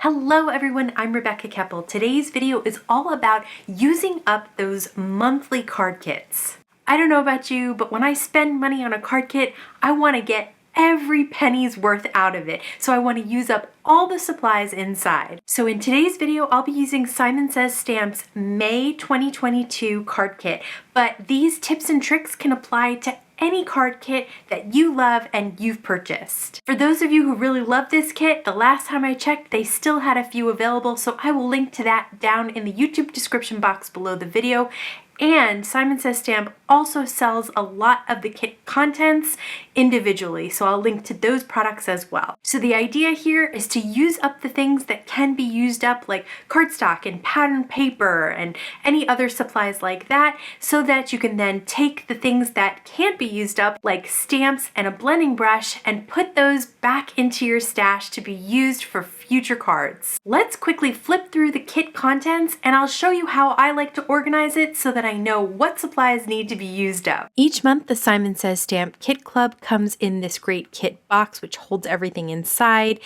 Hello everyone, I'm Rebecca Keppel. Today's video is all about using up those monthly card kits. I don't know about you, but when I spend money on a card kit, I want to get every penny's worth out of it. So I want to use up all the supplies inside. So in today's video, I'll be using Simon Says Stamps May 2022 card kit, but these tips and tricks can apply to any card kit that you love and you've purchased. For those of you who really love this kit, the last time I checked, they still had a few available, so I will link to that down in the YouTube description box below the video. And Simon Says Stamp also sells a lot of the kit contents individually, so I'll link to those products as well. So the idea here is to use up the things that can be used up, like cardstock and pattern paper and any other supplies like that, so that you can then take the things that can't be used up, like stamps and a blending brush, and put those back into your stash to be used for future cards. Let's quickly flip through the kit contents and I'll show you how I like to organize it so that I know what supplies need to be used up. Each month, the Simon Says Stamp Kit Club comes in this great kit box which holds everything inside.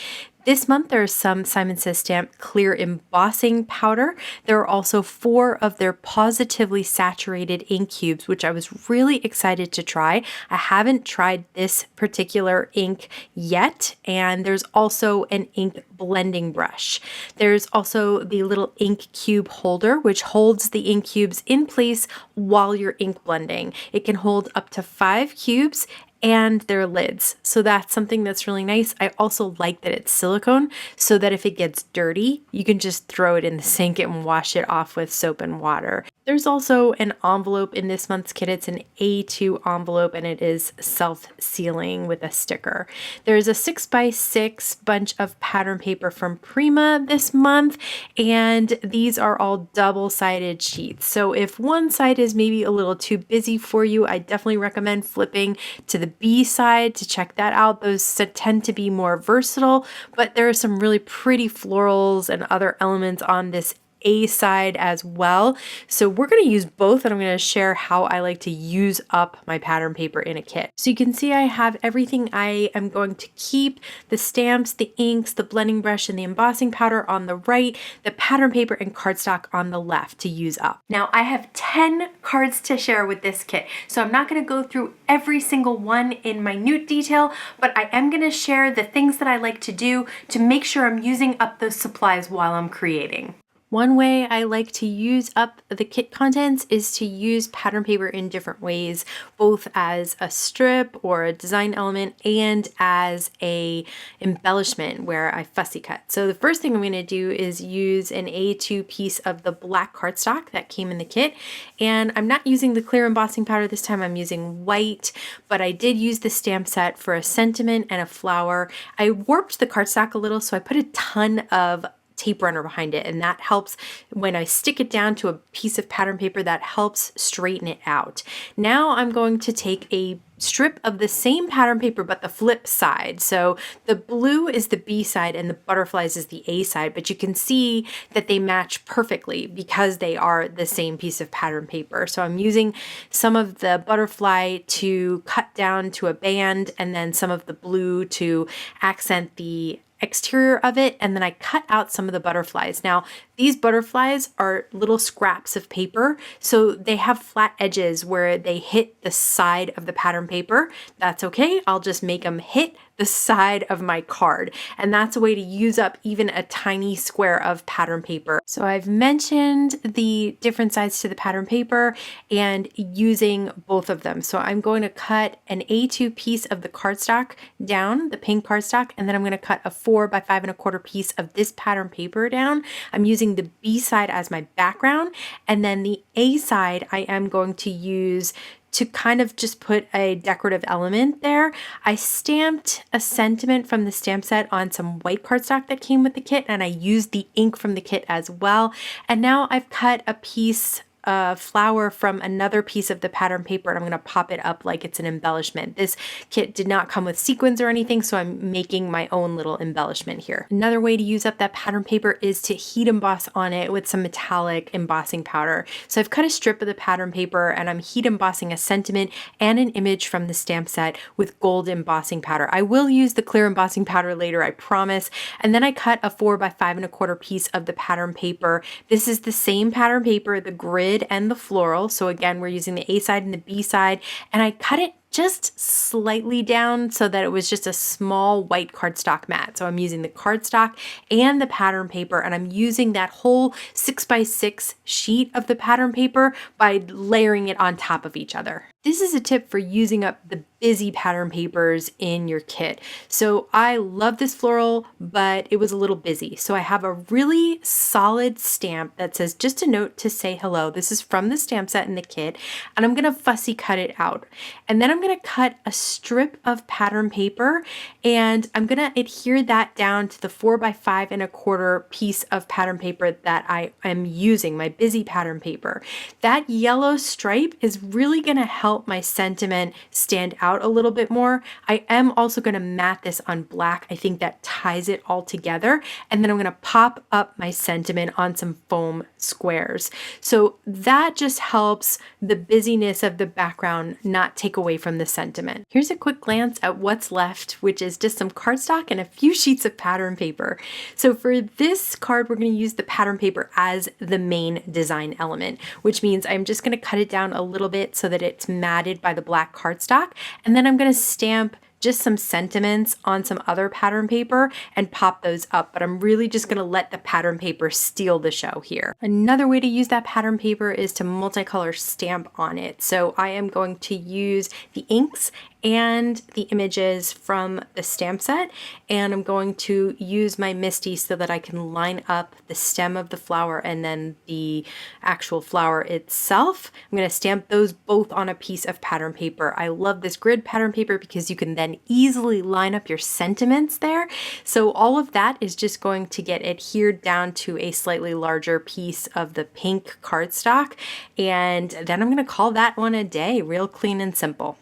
This month there's some Simon Says Stamp clear embossing powder. There are also 4 of their Pawsitively saturated ink cubes, which I was really excited to try. I haven't tried this particular ink yet, and there's also an ink blending brush. There's also the little ink cube holder, which holds the ink cubes in place while you're ink blending. It can hold up to 5 cubes and their lids. So that's something that's really nice. I also like that it's silicone so that if it gets dirty, you can just throw it in the sink and wash it off with soap and water. There's also an envelope in this month's kit. It's an A2 envelope and it is self-sealing with a sticker. There's a 6x6 bunch of pattern paper from Prima this month, and these are all double-sided sheets. So if one side is maybe a little too busy for you, I definitely recommend flipping to the B side to check that out. Those tend to be more versatile, but there are some really pretty florals and other elements on this A side as well. So we're going to use both, and I'm going to share how I like to use up my pattern paper in a kit. So you can see I have everything I am going to keep: the stamps, the inks, the blending brush, and the embossing powder on the right, the pattern paper and cardstock on the left to use up. Now I have 10 cards to share with this kit, so I'm not going to go through every single one in minute detail, but I am going to share the things that I like to do to make sure I'm using up those supplies while I'm creating. One way I like to use up the kit contents is to use pattern paper in different ways, both as a strip or a design element and as a embellishment where I fussy cut. So the first thing I'm going to do is use an A2 piece of the black cardstock that came in the kit, and I'm not using the clear embossing powder this time. I'm using white, but I did use the stamp set for a sentiment and a flower. I warped the cardstock a little, so I put a ton of tape runner behind it, and that helps when I stick it down to a piece of pattern paper. That helps straighten it out. Now I'm going to take a strip of the same pattern paper but the flip side. So the blue is the B side and the butterflies is the A side, but you can see that they match perfectly because they are the same piece of pattern paper. So I'm using some of the butterfly to cut down to a band, and then some of the blue to accent the exterior of it, and then I cut out some of the butterflies. Now these butterflies are little scraps of paper, so they have flat edges where they hit the side of the pattern paper. That's okay, I'll just make them hit the side of my card, and that's a way to use up even a tiny square of pattern paper. So I've mentioned the different sides to the pattern paper and using both of them. So I'm going to cut an A2 piece of the cardstock down, the pink cardstock, and then I'm going to cut a 4 by 5 1/4 piece of this pattern paper down. I'm using the B side as my background, and then the A side I am going to use to kind of just put a decorative element there. I stamped a sentiment from the stamp set on some white cardstock that came with the kit, and I used the ink from the kit as well. And now I've cut a piece a flower from another piece of the pattern paper and I'm going to pop it up like it's an embellishment. This kit did not come with sequins or anything, so I'm making my own little embellishment here. Another way to use up that pattern paper is to heat emboss on it with some metallic embossing powder. So I've cut a strip of the pattern paper and I'm heat embossing a sentiment and an image from the stamp set with gold embossing powder. I will use the clear embossing powder later, I promise. And then I cut a 4 by 5¼ piece of the pattern paper. This is the same pattern paper, the grid and the floral. So again, we're using the A side and the B side, and I cut it just slightly down so that it was just a small white cardstock mat. So I'm using the cardstock and the pattern paper, and I'm using that whole 6 by 6 sheet of the pattern paper by layering it on top of each other. This is a tip for using up the busy pattern papers in your kit. So I love this floral, but it was a little busy. So I have a really solid stamp that says just a note to say hello. This is from the stamp set in the kit, and I'm gonna fussy cut it out. And then I'm gonna cut a strip of pattern paper and I'm gonna adhere that down to the 4 by 5¼ piece of pattern paper that I am using, my busy pattern paper. That yellow stripe is really gonna help my sentiment stand out a little bit more. I am also going to mat this on black. I think that ties it all together. And then I'm going to pop up my sentiment on some foam squares. So that just helps the busyness of the background not take away from the sentiment. Here's a quick glance at what's left, which is just some cardstock and a few sheets of pattern paper. So for this card, we're going to use the pattern paper as the main design element, which means I'm just going to cut it down a little bit so that it's matted by the black cardstock. And then I'm going to stamp just some sentiments on some other pattern paper and pop those up, but I'm really just going to let the pattern paper steal the show here. Another way to use that pattern paper is to multicolor stamp on it. So I am going to use the inks and the images from the stamp set, and I'm going to use my MISTI so that I can line up the stem of the flower and then the actual flower itself. I'm going to stamp those both on a piece of pattern paper. I love this grid pattern paper because you can then easily line up your sentiments there. So all of that is just going to get adhered down to a slightly larger piece of the pink cardstock, and then I'm going to call that one a day, real clean and simple.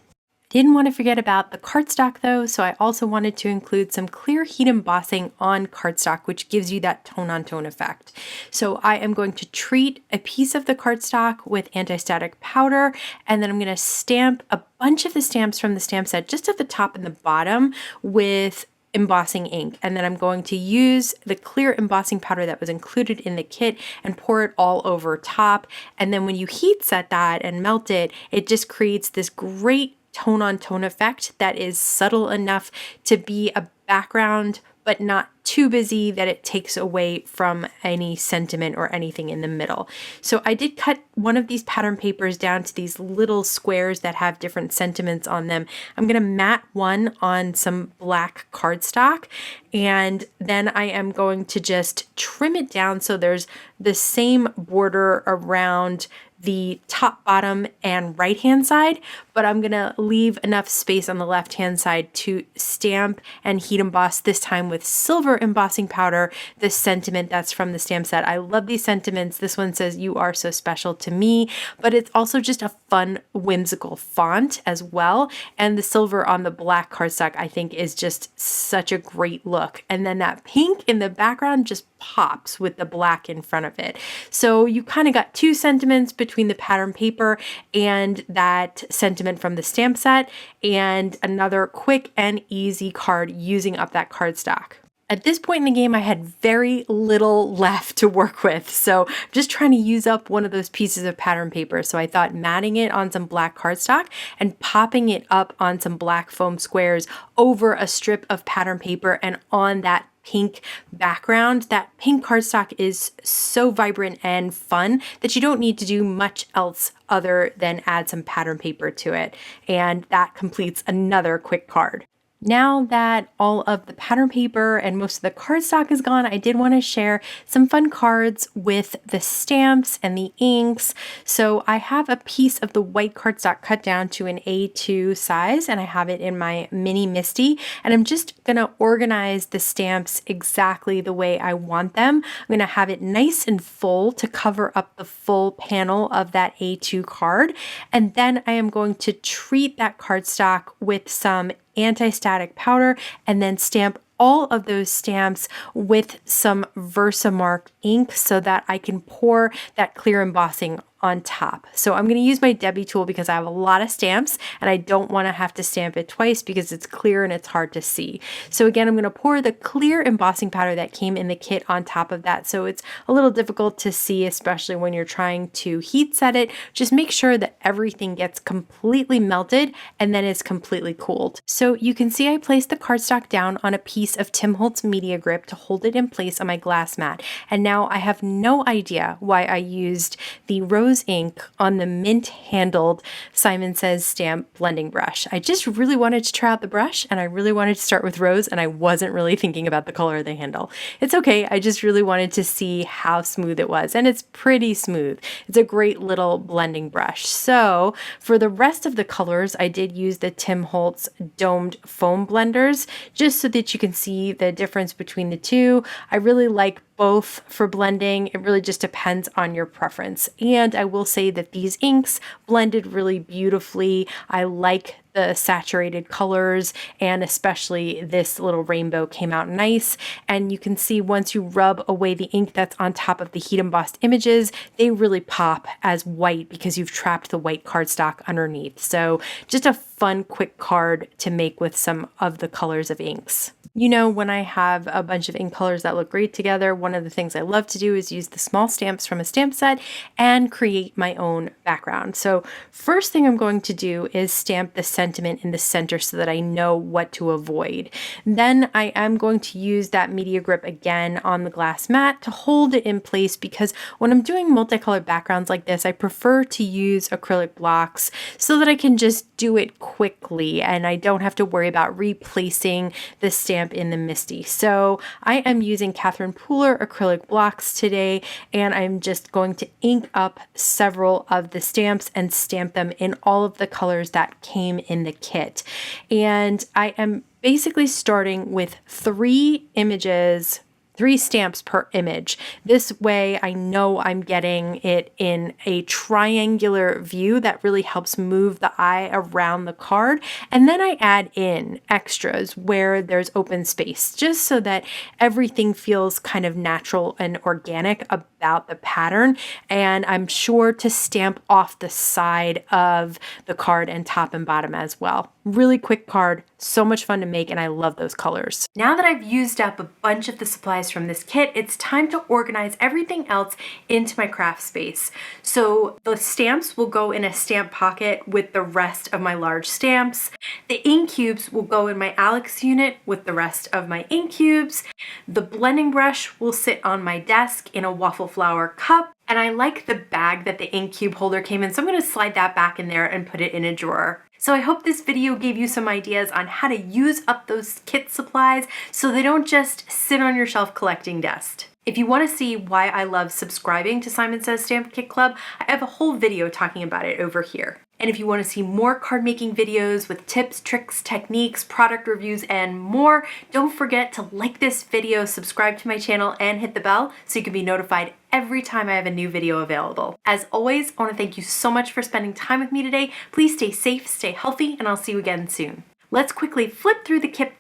Didn't want to forget about the cardstock though, so I also wanted to include some clear heat embossing on cardstock, which gives you that tone-on-tone effect. So I am going to treat a piece of the cardstock with anti-static powder, and then I'm going to stamp a bunch of the stamps from the stamp set just at the top and the bottom with embossing ink. And then I'm going to use the clear embossing powder that was included in the kit and pour it all over top. And then when you heat set that and melt it, it just creates this great tone-on-tone effect that is subtle enough to be a background, but not too busy that it takes away from any sentiment or anything in the middle. So I did cut one of these pattern papers down to these little squares that have different sentiments on them. I'm going to mat one on some black cardstock, and then I am going to just trim it down so there's the same border around the top, bottom, and right hand side, but I'm gonna leave enough space on the left hand side to stamp and heat emboss, this time with silver embossing powder, the sentiment that's from the stamp set. I love these sentiments. This one says, "You are so special to me," but it's also just a fun, whimsical font as well. And the silver on the black cardstock, I think, is just such a great look. And then that pink in the background just pops with the black in front of it. So you kind of got two sentiments between the pattern paper and that sentiment from the stamp set, and another quick and easy card using up that cardstock. At this point in the game, I had very little left to work with, so I'm just trying to use up one of those pieces of pattern paper. So I thought matting it on some black cardstock and popping it up on some black foam squares over a strip of pattern paper and on that pink background. That pink cardstock is so vibrant and fun that you don't need to do much else other than add some pattern paper to it. And that completes another quick card. Now that all of the pattern paper and most of the cardstock is gone, I did want to share some fun cards with the stamps and the inks. So I have a piece of the white cardstock cut down to an A2 size, and I have it in my mini Misty, and I'm just going to organize the stamps exactly the way I want them. I'm going to have it nice and full to cover up the full panel of that A2 card, and then I am going to treat that cardstock with some anti-static powder and then stamp all of those stamps with some Versamark ink so that I can pour that clear embossing on top. So I'm going to use my Debbie tool because I have a lot of stamps and I don't want to have to stamp it twice because it's clear and it's hard to see. So again, I'm going to pour the clear embossing powder that came in the kit on top of that. So it's a little difficult to see, especially when you're trying to heat set it. Just make sure that everything gets completely melted and then is completely cooled. So you can see I placed the cardstock down on a piece of Tim Holtz media grip to hold it in place on my glass mat. And now I have no idea why I used the rose ink on the mint handled Simon Says stamp blending brush. I just really wanted to try out the brush and I really wanted to start with rose, and I wasn't really thinking about the color of the handle. It's okay, I just really wanted to see how smooth it was, and it's pretty smooth. It's a great little blending brush. So for the rest of the colors, I did use the Tim Holtz domed foam blenders just so that you can see the difference between the two. I really like both for blending. It really just depends on your preference. And I will say that these inks blended really beautifully. I like the saturated colors, and especially this little rainbow came out nice. And you can see once you rub away the ink that's on top of the heat embossed images, they really pop as white because you've trapped the white cardstock underneath. So just a fun, quick card to make with some of the colors of inks. You know, when I have a bunch of ink colors that look great together, one of the things I love to do is use the small stamps from a stamp set and create my own background. So first thing I'm going to do is stamp the sentiment in the center so that I know what to avoid. Then I am going to use that media grip again on the glass mat to hold it in place, because when I'm doing multicolored backgrounds like this, I prefer to use acrylic blocks so that I can just do it quickly and I don't have to worry about replacing the stamp in the Misty. So I am using Catherine Pooler acrylic blocks today, and I'm just going to ink up several of the stamps and stamp them in all of the colors that came in the kit. And I am basically starting with 3 images, 3 stamps per image. This way I know I'm getting it in a triangular view that really helps move the eye around the card. And then I add in extras where there's open space, just so that everything feels kind of natural and organic about the pattern. And I'm sure to stamp off the side of the card and top and bottom as well. Really quick card, so much fun to make, and I love those colors. Now that I've used up a bunch of the supplies from this kit, it's time to organize everything else into my craft space. So the stamps will go in a stamp pocket with the rest of my large stamps. The ink cubes will go in my Alex unit with the rest of my ink cubes. The blending brush will sit on my desk in a waffle flower cup. And I like the bag that the ink cube holder came in, so I'm going to slide that back in there and put it in a drawer. So I hope this video gave you some ideas on how to use up those kit supplies so they don't just sit on your shelf collecting dust. If you want to see why I love subscribing to Simon Says Stamp Kit Club, I have a whole video talking about it over here. And if you want to see more card making videos with tips, tricks, techniques, product reviews, and more, don't forget to like this video, subscribe to my channel, and hit the bell so you can be notified every time I have a new video available. As always, I want to thank you so much for spending time with me today. Please stay safe, stay healthy, and I'll see you again soon. Let's quickly flip through the kip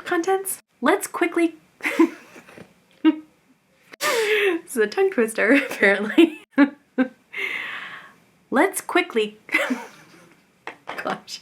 contents. Let's quickly this is a tongue twister, apparently. Let's quickly gosh.